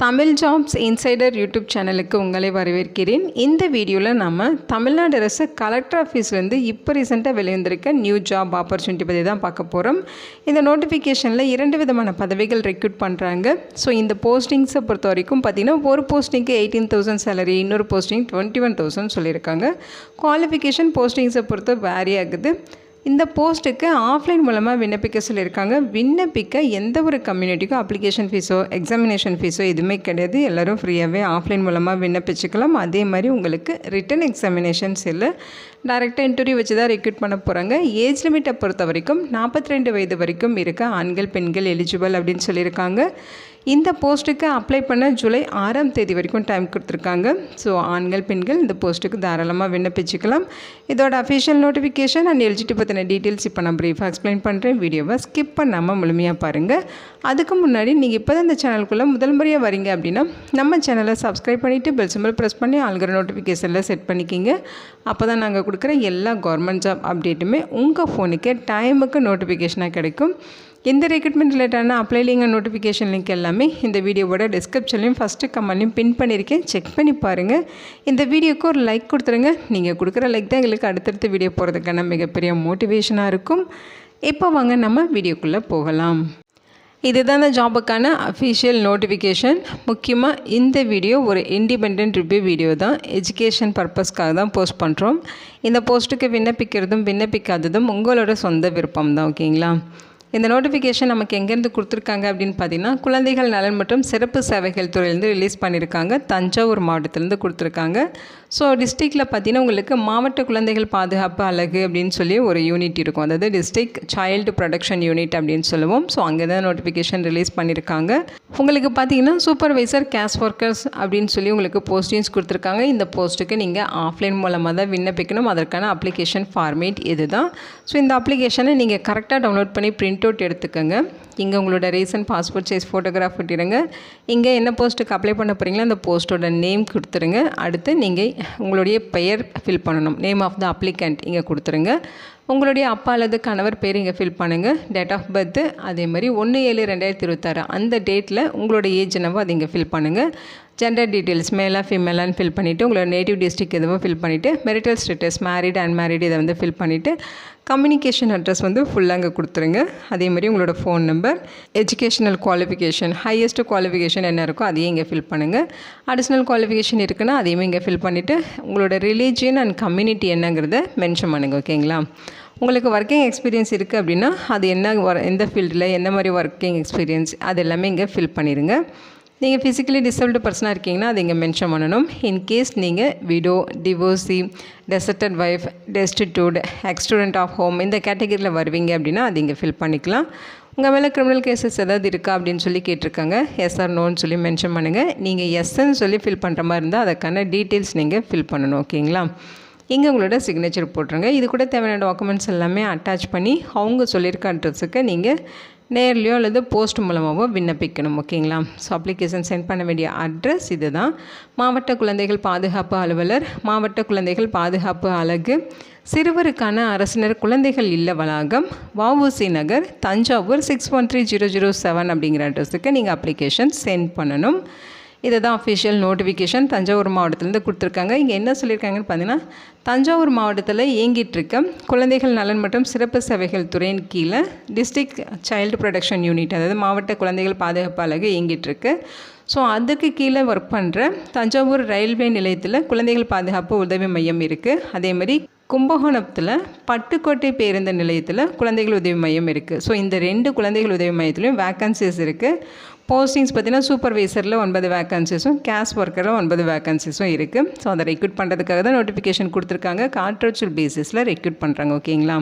Tamil jobs insider YouTube சேனலுக்கு உங்களை வரவேற்கிறேன். இந்த வீடியோவில் நம்ம தமிழ்நாடு அரசு கலெக்டர் ஆஃபீஸ்லேருந்து இப்போ ரீசெண்டாக வெளிவந்திருக்க நியூ ஜாப் ஆப்பர்ச்சுனிட்டி பற்றி தான் பார்க்க போகிறோம். இந்த நோட்டிஃபிகேஷனில் 2 விதமான பதவிகள் ரெக்ரூட் பண்ணுறாங்க. ஸோ இந்த போஸ்டிங்ஸை பொறுத்த வரைக்கும் பார்த்திங்கன்னா ஒரு போஸ்டிங்க்கு 18,000 சேலரி, இன்னொரு போஸ்டிங் 21,000 சொல்லியிருக்காங்க. குவாலிஃபிகேஷன் போஸ்டிங்ஸை பொறுத்த வேரி ஆகுது. இந்த போஸ்ட்டுக்கு ஆஃப்லைன் மூலமாக விண்ணப்பிக்க சொல்லியிருக்காங்க. விண்ணப்பிக்க எந்த ஒரு கம்யூனிட்டிக்கும் அப்ளிகேஷன் ஃபீஸோ எக்ஸாமினேஷன் ஃபீஸோ எதுவுமே கிடையாது. எல்லோரும் ஃப்ரீயாகவே ஆஃப்லைன் மூலமாக விண்ணப்பிச்சுக்கலாம். அதே மாதிரி உங்களுக்கு ரிட்டன் எக்ஸாமினேஷன்ஸ் இல்லை, டைரெக்டாக இன்டர்வியூ வச்சு தான் ரெக்ரூட் பண்ண போகிறாங்க. ஏஜ் லிமிட்டை பொறுத்த வரைக்கும் 42 வயது வரைக்கும் இருக்க ஆண்கள் பெண்கள் எலிஜிபிள் அப்படின்னு சொல்லியிருக்காங்க. இந்த போஸ்ட்டுக்கு அப்ளை பண்ண ஜூலை 6ஆம் தேதி வரைக்கும் டைம் கொடுத்துருக்காங்க. ஸோ ஆண்கள் பெண்கள் இந்த போஸ்ட்டுக்கு தாராளமாக விண்ணப்பிச்சுக்கலாம். இதோட அஃபிஷியல் நோட்டிஃபிகேஷன் அண்ட் எலிஜிபிலிட்டி பற்றின டீட்டெயில்ஸ் இப்போ நான் ப்ரீஃபாக எக்ஸ்பிளைன் பண்ணுறேன். வீடியோவை ஸ்கிப் பண்ணாமல் முழுமையாக பாருங்கள். அதுக்கு முன்னாடி நீங்கள் இப்போ தான் இந்த சேனலுக்குள்ளே முதல் முறையாக வரீங்க அப்படின்னா நம்ம சேனலை சப்ஸ்கிரைப் பண்ணிவிட்டு பெல் சிம்பிள் ப்ரெஸ் பண்ணி ஆல்கிற நோட்டிஃபிகேஷனில் செட் பண்ணிக்கிங்க. அப்போ தான் நாங்கள் கொடுக்குற எல்லா கவர்மெண்ட் ஜாப் அப்டேட்டுமே உங்கள் ஃபோனுக்கு டைமுக்கு நோட்டிஃபிகேஷனாக கிடைக்கும். இந்த ரெக்ரூட்மெண்ட் ரிலேட்டான apply link and notification link எல்லாமே இந்த வீடியோவோட டிஸ்கிரிப்ஷன்லையும் ஃபஸ்ட்டு கமெண்ட்லையும் பின் பண்ணியிருக்கேன். செக் பண்ணி பாருங்கள். இந்த வீடியோக்கு ஒரு லைக் கொடுத்துருங்க. நீங்கள் கொடுக்குற லைக் தான் எங்களுக்கு அடுத்தடுத்த வீடியோ போகிறதுக்கான மிகப்பெரிய மோட்டிவேஷனாக இருக்கும். இப்போ வாங்க நம்ம வீடியோக்குள்ளே போகலாம். இதுதான் இந்த ஜாபுக்கான அஃபிஷியல் நோட்டிஃபிகேஷன். முக்கியமாக இந்த வீடியோ ஒரு இண்டிபெண்ட் ரிவ்யூ வீடியோ தான். எஜுகேஷன் பர்பஸ்க்காக தான் போஸ்ட் பண்ணுறோம். இந்த போஸ்ட்டுக்கு விண்ணப்பிக்கிறதும் விண்ணப்பிக்காததும் உங்களோட சொந்த விருப்பம் தான். ஓகேங்களா? இந்த நோட்டிஃபிகேஷன் நமக்கு எங்கேருந்து கொடுத்துருக்காங்க அப்படின்னு பார்த்தீங்கன்னா குழந்தைகள் நலன் மற்றும் சிறப்பு சேவைகள் துறையிலேருந்து ரிலீஸ் பண்ணியிருக்காங்க. தஞ்சாவூர் மாவட்டத்திலேருந்து கொடுத்துருக்காங்க. ஸோ டிஸ்ட்ரிக்டில் பார்த்தீங்கன்னா உங்களுக்கு மாவட்ட குழந்தைகள் பாதுகாப்பு அலகு அப்படின்னு சொல்லி ஒரு யூனிட் இருக்கும். அதாவது டிஸ்ட்ரிக்ட் சைல்டு ப்ரொடெக்ஷன் யூனிட் அப்படின்னு சொல்லுவோம். ஸோ அங்கே தான் நோட்டிஃபிகேஷன் ரிலீஸ் பண்ணியிருக்காங்க. உங்களுக்கு பார்த்தீங்கன்னா சூப்பர்வைசர் கேஷ் ஒர்க்கர்ஸ் அப்படின்னு சொல்லி உங்களுக்கு போஸ்டிங்ஸ் கொடுத்துருக்காங்க. இந்த போஸ்ட்டுக்கு நீங்கள் ஆஃப்லைன் மூலமாக தான் விண்ணப்பிக்கணும். அதற்கான அப்ளிகேஷன் ஃபார்மேட் இது தான். ஸோ இந்த அப்ளிகேஷனை நீங்கள் கரெக்டாக டவுன்லோட் பண்ணி பிரிண்ட் அவுட் எடுத்துக்கோங்க. இங்கே உங்களோட ரீசன்ட் பாஸ்போர்ட் சைஸ் ஃபோட்டோகிராஃப் விட்டுருங்க. இங்கே என்ன போஸ்ட்டுக்கு அப்ளை பண்ண போகிறீங்களோ அந்த போஸ்ட்டோட நேம் கொடுத்துருங்க. அடுத்து நீங்கள் உங்களுடைய பெயர் ஃபில் பண்ணணும். நேம் ஆஃப் த அப்ளிகண்ட் இங்கே கொடுத்துருங்க. உங்களுடைய அப்பா அல்லது கணவர் பேர் இங்கே ஃபில் பண்ணுங்கள். டேட் ஆஃப் பர்த்து அதே மாதிரி 1/7/2026 அந்த டேட்டில் உங்களோட ஏஜ் என்னவோ அதை இங்கே ஃபில் பண்ணுங்கள். ஜெண்டர் டீட்டெயில்ஸ் மேலாக ஃபீமேலான்னு ஃபில் பண்ணிவிட்டு உங்களோட நேட்டிவ் டிஸ்ட்ரிக்ட் எதுவோ ஃபில் பண்ணிவிட்டு மெரிட்டல் ஸ்டேட்டஸ் மேரிட் அன்மேரிட் இதை வந்து ஃபில் பண்ணிவிட்டு கம்யூனிகேஷன் அட்ரஸ் வந்து ஃபுல்லாக அங்கே கொடுத்துருங்க. அதே மாதிரி உங்களோட phone number, educational qualification, highest qualification என்ன இருக்கோ அதையும் இங்கே ஃபில் பண்ணுங்கள். அடிஷ்னல் குவாலிஃபிகேஷன் இருக்குன்னா அதையுமே இங்கே ஃபில் பண்ணிவிட்டு உங்களோட ரிலீஜியன் அண்ட் கம்யூனிட்டி என்னங்கிறத மென்ஷன் பண்ணுங்கள். ஓகேங்களா? உங்களுக்கு ஒர்க்கிங் எக்ஸ்பீரியன்ஸ் இருக்குது அப்படின்னா அது என்ன எந்த ஃபீல்டில் என்ன மாதிரி ஒர்க்கிங் எக்ஸ்பீரியன்ஸ் அது எல்லாமே இங்கே ஃபில் பண்ணிடுங்க. நீங்கள் ஃபிசிக்கலி டிசபிள்டு பர்சனாக இருக்கீங்கன்னா அது இங்கே மென்ஷன் பண்ணணும். இன்கேஸ் நீங்கள் widow, divorcee, deserted wife, destitute, ex student of home இந்த கேட்டகரியில் வருவீங்க அப்படின்னா அது இங்கே ஃபில் பண்ணிக்கலாம். உங்கள் மேலே கிரிமினல் கேசஸ் ஏதாவது இருக்கா அப்படின்னு சொல்லி கேட்டிருக்காங்க. எஸ் ஆர் நோன்னு சொல்லி மென்ஷன் பண்ணுங்கள். நீங்கள் எஸ்ன்னு சொல்லி ஃபில் பண்ணுற மாதிரி இருந்தால் அதுக்கான டீட்டெயில்ஸ் நீங்கள் ஃபில் பண்ணணும். ஓகேங்களா? இங்கே உங்களோட சிக்னேச்சர் போட்டுருங்க. இது கூட தேவையான டாக்குமெண்ட்ஸ் எல்லாமே அட்டாச் பண்ணி அவங்க சொல்லியிருக்க அட்ரஸுக்கு நீங்கள் நேர்லையோ அல்லது போஸ்ட் மூலமாகவோ விண்ணப்பிக்கணும். ஓகேங்களா? ஸோ அப்ளிகேஷன் சென்ட் பண்ண வேண்டிய அட்ரஸ் இது தான். மாவட்ட குழந்தைகள் பாதுகாப்பு அலுவலர், மாவட்ட குழந்தைகள் பாதுகாப்பு அலகு, சிறுவருக்கான அரசினர் குழந்தைகள் இல்ல வளாகம், வஉசி நகர், தஞ்சாவூர் 613007 அப்படிங்கிற அட்ரஸுக்கு நீங்கள் அப்ளிகேஷன் சென்ட் பண்ணணும். இதை தான் அஃபிஷியல் நோட்டிஃபிகேஷன் தஞ்சாவூர் மாவட்டத்திலேருந்து கொடுத்துருக்காங்க. இங்கே என்ன சொல்லியிருக்காங்கன்னு பார்த்தீங்கன்னா தஞ்சாவூர் மாவட்டத்தில் இயங்கிட்டுருக்க குழந்தைகள் நலன் மற்றும் சிறப்பு சேவைகள் துறையின் கீழே டிஸ்ட்ரிக்ட் சைல்டு ப்ரொடெக்ஷன் யூனிட் அதாவது மாவட்ட குழந்தைகள் பாதுகாப்பு அலகு இயங்கிட்டுருக்கு. ஸோ அதுக்கு கீழே ஒர்க் பண்ணுற தஞ்சாவூர் ரயில்வே நிலையத்தில் குழந்தைகள் பாதுகாப்பு உதவி மையம் இருக்குது. அதேமாதிரி கும்பகோணத்தில் பட்டுக்கோட்டை பேருந்து நிலையத்தில் குழந்தைகள் உதவி மையம் இருக்குது. ஸோ இந்த 2 குழந்தைகள் உதவி மையத்துலையும் வேக்கன்சிஸ் இருக்குது. போஸ்டிங்ஸ் பார்த்திங்கன்னா சூப்பர்வைசரில் 9 வேக்கன்சிஸும் கேஷ் ஒர்க்கரில் 9 வேக்கன்சிஸும் இருக்குது. ஸோ அதை ரெக்ரூட் பண்ணுறதுக்காக தான் நோட்டிஃபிகேஷன் கொடுத்துருக்காங்க. கான்ட்ராக்சுவல் பேசிஸில் ரெக்ரூட் பண்ணுறாங்க. ஓகேங்களா?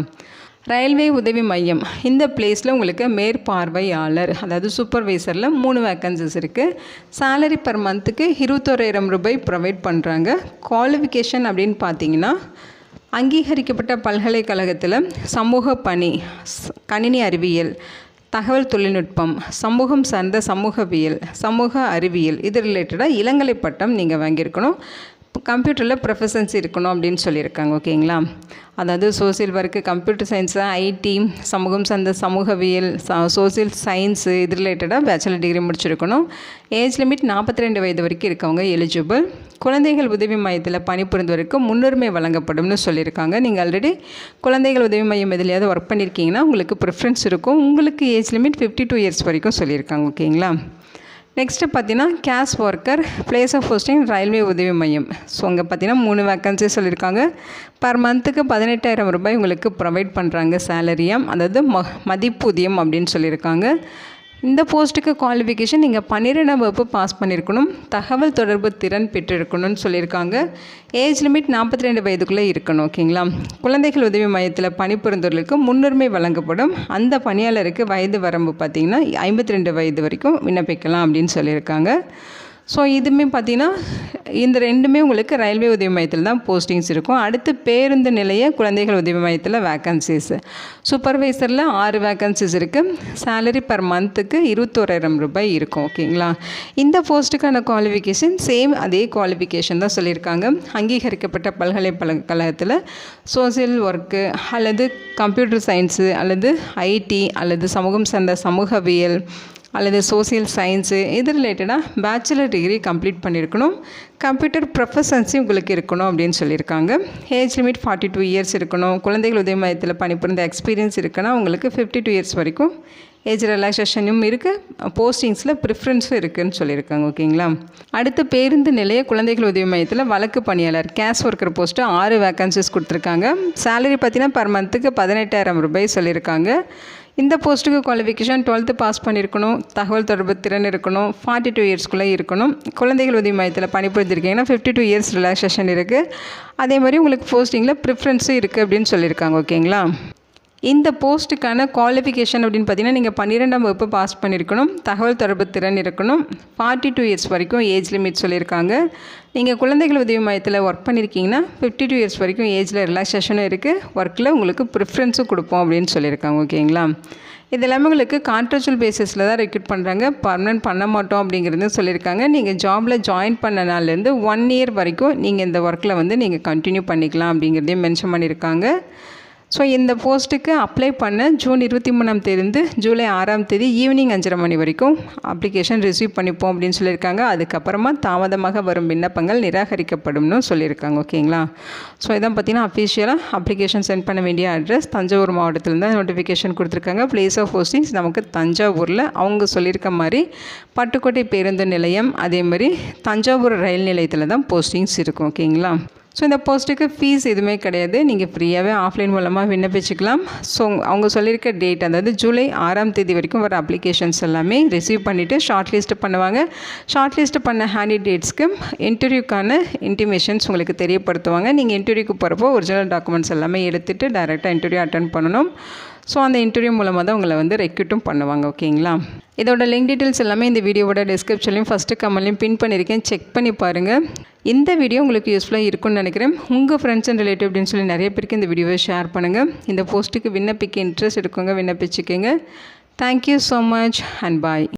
ரயில்வே உதவி மையம் இந்த பிளேஸில் உங்களுக்கு மேற்பார்வையாளர் அதாவது சூப்பர்வைசரில் 3 வேக்கன்சிஸ் இருக்குது. சேலரி பர் மந்த்துக்கு 21,000 ரூபாய் ப்ரொவைட் பண்ணுறாங்க. குவாலிஃபிகேஷன் அப்படின்னு பார்த்தீங்கன்னா அங்கீகரிக்கப்பட்ட பல்கலைக்கழகத்தில் சமூக பணி, கணினி அறிவியல், தகவல் தொழில்நுட்பம், சமூகம் சார்ந்த சமூகவியல், சமூக அறிவியல் இது ரிலேட்டடாக இளங்கலை பட்டம் நீங்கள் வாங்கியிருக்கணும். கம்ப்யூட்டரில் ப்ரொஃபஷன்ஸ் இருக்கணும் அப்படின்னு சொல்லியிருக்காங்க. ஓகேங்களா? அதாவது social work, computer science, IT, சமூகம் சார்ந்த சமூகவியல், சோசியல் சயின்ஸு இது ரிலேட்டடாக பேச்சுலர் டிகிரி முடிச்சிருக்கணும். ஏஜ் லிமிட் 42 வயது வரைக்கும் இருக்கவங்க எலிஜிபிள். குழந்தைகள் உதவி மையத்தில் பணிபுரிந்தவருக்கு முன்னுரிமை வழங்கப்படும்னு சொல்லியிருக்காங்க. நீங்கள் ஆல்ரெடி குழந்தைகள் உதவி மையம் எதுலையாவது ஒர்க் பண்ணியிருக்கீங்கன்னா உங்களுக்கு ப்ரிஃபரன்ஸ் இருக்கும். உங்களுக்கு ஏஜ் லிமிட் 52 இயர்ஸ் வரைக்கும் சொல்லியிருக்காங்க. ஓகேங்களா? நெக்ஸ்ட்டு பார்த்தீங்கன்னா case worker, place of posting railway உதவி மையம். ஸோ அங்கே பார்த்தீங்கன்னா 3 வேக்கன்சி சொல்லியிருக்காங்க. பர் மந்த்துக்கு 18,000 ரூபாய் உங்களுக்கு ப்ரொவைட் பண்ணுறாங்க சேலரியாக, அதாவது மதிப்பூதியம் அப்படின்னு சொல்லியிருக்காங்க. இந்த போஸ்ட்டுக்கு குவாலிஃபிகேஷன் நீங்கள் 12ஆம் வகுப்பு பாஸ் பண்ணியிருக்கணும், தகவல் தொடர்பு திறன் பெற்றிருக்கணும்னு சொல்லியிருக்காங்க. ஏஜ் லிமிட் 42 வயதுக்குள்ளே இருக்கணும். ஓகேங்களா? குழந்தைகள் உதவி மையத்தில் பணிபுரிந்தவர்களுக்கு முன்னுரிமை வழங்கப்படும். அந்த பணியாளருக்கு வயது வரம்பு பார்த்திங்கன்னா 52 வயது வரைக்கும் விண்ணப்பிக்கலாம் அப்படின்னு சொல்லியிருக்காங்க. ஸோ இதுவுமே பார்த்திங்கன்னா இந்த ரெண்டுமே உங்களுக்கு ரயில்வே உதவி மையத்தில் தான் போஸ்டிங்ஸ் இருக்கும். அடுத்து பேருந்து நிலைய குழந்தைகள் உதவி மையத்தில் வேக்கன்சிஸ். சூப்பர்வைசரில் 6 வேக்கன்சிஸ் இருக்குது. சேலரி பர் மந்த்துக்கு 21,000 ரூபாய் இருக்கும். ஓகேங்களா? இந்த போஸ்ட்டுக்கான குவாலிஃபிகேஷன் சேம் அதே குவாலிஃபிகேஷன் தான் சொல்லியிருக்காங்க. அங்கீகரிக்கப்பட்ட பல்கலைக்கழகத்தில் சோசியல் ஒர்க்கு அல்லது கம்ப்யூட்டர் சயின்ஸு அல்லது ஐடி அல்லது சமூகம் சார்ந்த சமூகவியல் அல்லது சோசியல் சயின்ஸு இது ரிலேட்டடாக பேச்சுலர் டிகிரி கம்ப்ளீட் பண்ணியிருக்கணும். கம்ப்யூட்டர் ப்ரொஃபஷன்ஸி உங்களுக்கு இருக்கணும் அப்படின்னு சொல்லியிருக்காங்க. ஏஜ் லிமிட் 42 இயர்ஸ் இருக்கணும். குழந்தைகள் உதவி மையத்தில் பணிபுரிந்த எக்ஸ்பீரியன்ஸ் இருக்குன்னா உங்களுக்கு 52 இயர்ஸ் வரைக்கும் ஏஜ் ரிலாக்ஸேஷனும் இருக்குது. போஸ்டிங்ஸில் ப்ரிஃபரன்ஸும் இருக்குதுன்னு சொல்லியிருக்காங்க. ஓகேங்களா? அடுத்து பேருந்து நிலைய குழந்தைகள் உதவி மையத்தில் வழக்கு பணியாளர் கேஷ் ஒர்க்கர் போஸ்ட்டு 6 வேக்கன்சிஸ் கொடுத்துருக்காங்க. சேலரி பார்த்தீங்கன்னா பர் மந்த்துக்கு 18,000 ரூபாய் சொல்லியிருக்காங்க. இந்த போஸ்ட்டுக்கு குவாலிஃபிகேஷன் 12th பாஸ் பண்ணியிருக்கணும், தகவல் தொடர்பு திறன் இருக்கணும், 42 இயர்ஸ்க்குள்ளே இருக்கணும். குழந்தைகள் உதவி மையத்தில் பணிபுரிஞ்சிருக்கீங்கன்னா 52 இயர்ஸ் ரிலாக்ஸேஷன் இருக்குது. அதே மாதிரி உங்களுக்கு போஸ்டிங்கில் ப்ரிஃபரன்ஸும் இருக்குது அப்படின்னு சொல்லியிருக்காங்க. ஓகேங்களா? இந்த போஸ்ட்டுக்கான குவாலிஃபிகேஷன் அப்படின்னு பார்த்தீங்கன்னா நீங்கள் 12ஆம் வகுப்பு பாஸ் பண்ணியிருக்கணும், தகவல் தொடர்பு திறன் இருக்கணும், 42 இயர்ஸ் வரைக்கும் ஏஜ் லிமிட் சொல்லியிருக்காங்க. நீங்கள் குழந்தைகள் உதவி மையத்தில் ஒர்க் பண்ணியிருக்கீங்கன்னா 52 இயர்ஸ் வரைக்கும் ஏஜில் ரிலாக்ஸேஷனும் இருக்குது. ஒர்க்கில் உங்களுக்கு ப்ரிஃபரன்ஸும் கொடுப்போம் அப்படின்னு சொல்லியிருக்காங்க. ஓகேங்களா? இது எல்லாமே உங்களுக்கு கான்ட்ராக்சுவல் பேசிஸில் தான் ரெக்ரூட் பண்ணுறாங்க, பர்மனெண்ட் பண்ண மாட்டோம் அப்படிங்கிறது சொல்லியிருக்காங்க. நீங்கள் ஜாபில் ஜாயின் பண்ண நாள்லேருந்து 1 இயர் வரைக்கும் நீங்கள் இந்த ஒர்க்கில் வந்து நீங்கள் கண்டினியூ பண்ணிக்கலாம் அப்படிங்கிறதையும் மென்ஷன் பண்ணியிருக்காங்க. ஸோ இந்த போஸ்ட்டுக்கு அப்ளை பண்ண ஜூன் 23ஆம் தேதியிலிருந்து ஜூலை 6ஆம் தேதி ஈவினிங் 5:30 மணி வரைக்கும் அப்ளிகேஷன் ரிசீவ் பண்ணிப்போம் அப்படின்னு சொல்லியிருக்காங்க. அதுக்கப்புறமா தாமதமாக வரும் விண்ணப்பங்கள் நிராகரிக்கப்படும்னு சொல்லியிருக்காங்க. ஓகேங்களா? ஸோ இதான் பார்த்தீங்கன்னா அஃபிஷியலாக அப்ளிகேஷன் சென்ட் பண்ண வேண்டிய அட்ரஸ் தஞ்சாவூர் மாவட்டத்தில் தான் நோட்டிஃபிகேஷன் கொடுத்துருக்காங்க. பிளேஸ் ஆஃப் போஸ்டிங்ஸ் நமக்கு தஞ்சாவூரில் அவங்க சொல்லியிருக்க மாதிரி பட்டுக்கோட்டை பேருந்து நிலையம், அதே மாதிரி தஞ்சாவூர் ரயில் நிலையத்தில் தான் போஸ்டிங்ஸ் இருக்கும். ஓகேங்களா? ஸோ இந்த போஸ்ட்டுக்கு ஃபீஸ் எதுவுமே கிடையாது. நீங்கள் ஃப்ரீயாகவே ஆஃப்லைன் மூலமாக விண்ணப்பிச்சுக்கலாம். ஸோ அவங்க சொல்லியிருக்க டேட், அதாவது ஜூலை 6ஆம் தேதி வரைக்கும் வர அப்ளிகேஷன்ஸ் எல்லாமே ரிசீவ் பண்ணிவிட்டு ஷார்ட் லிஸ்ட் பண்ணுவாங்க. ஷார்ட் லிஸ்ட் பண்ண கேண்டிடேட்ஸ்க்கு இன்டர்வியூக்கான இன்டிமேஷன்ஸ் உங்களுக்கு தெரியப்படுத்துவாங்க. நீங்கள் இன்டர்வியூக்கு போகிறப்போ ஒரிஜினல் டாக்குமெண்ட்ஸ் எல்லாமே எடுத்துகிட்டு டைரெக்டாக இன்டர்வியூ அட்டென்ட் பண்ணணும். ஸோ அந்த இன்டர்வியூ மூலமாக தான் உங்களை வந்து ரெக்ரூட்டும் பண்ணுவாங்க. ஓகேங்களா? இதோட லிங்க் டீட்டெயில்ஸ் எல்லாமே இந்த வீடியோவோட டிஸ்கிரிப்ஷன்லையும் ஃபஸ்ட்டு கமெண்ட்லையும் பின் பண்ணியிருக்கேன், செக் பண்ணி பாருங்கள். இந்த வீடியோ உங்களுக்கு யூஸ்ஃபுல்லாக இருக்கும்னு நினைக்கிறேன். உங்கள் ஃப்ரெண்ட்ஸ் அண்ட் ரிலேட்டிவ் அப்படின்னு சொல்லி நிறைய பேருக்கு இந்த வீடியோவை ஷேர் பண்ணுங்கள். இந்த போஸ்ட்டுக்கு விண்ணப்பிக்க இன்ட்ரெஸ்ட் இருக்குங்க, விண்ணப்பிச்சுக்கோங்க. Thank you so much and bye.